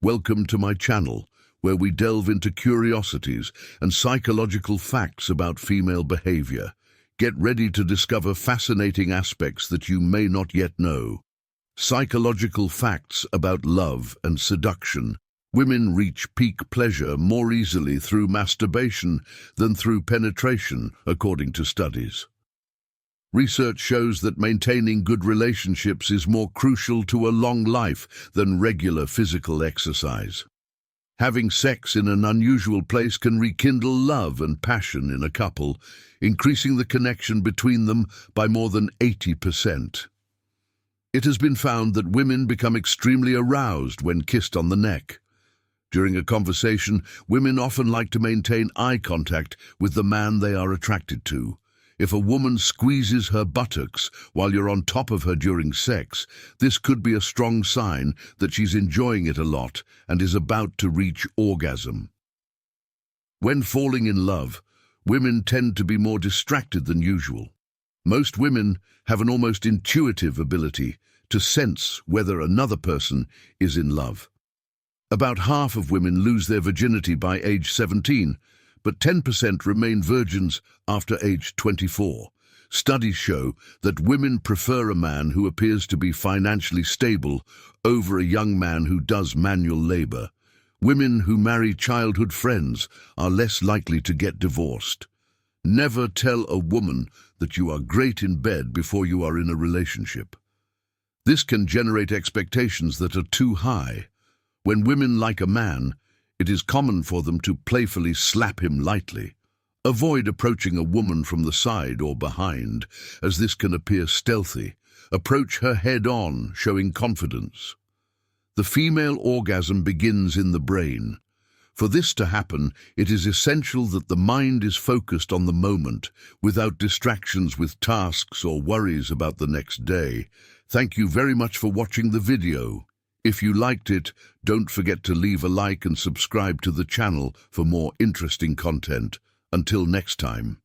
Welcome to my channel, where we delve into curiosities and psychological facts about female behavior. Get ready to discover fascinating aspects that you may not yet know. Psychological facts about love and seduction. Women reach peak pleasure more easily through masturbation than through penetration, according to studies. Research shows that maintaining good relationships is more crucial to a long life than regular physical exercise. Having sex in an unusual place can rekindle love and passion in a couple, increasing the connection between them by more than 80%. It has been found that women become extremely aroused when kissed on the neck. During a conversation, women often like to maintain eye contact with the man they are attracted to. If a woman squeezes her buttocks while you're on top of her during sex, this could be a strong sign that she's enjoying it a lot and is about to reach orgasm. When falling in love, women tend to be more distracted than usual. Most women have an almost intuitive ability to sense whether another person is in love. About half of women lose their virginity by age 17, but 10% remain virgins after age 24. Studies show that women prefer a man who appears to be financially stable over a young man who does manual labor. Women who marry childhood friends are less likely to get divorced. Never tell a woman that you are great in bed before you are in a relationship. This can generate expectations that are too high. When women like a man, it is common for them to playfully slap him lightly. Avoid approaching a woman from the side or behind, as this can appear stealthy. Approach her head-on, showing confidence. The female orgasm begins in the brain. For this to happen, it is essential that the mind is focused on the moment, without distractions with tasks or worries about the next day. Thank you very much for watching the video. If you liked it, don't forget to leave a like and subscribe to the channel for more interesting content. Until next time.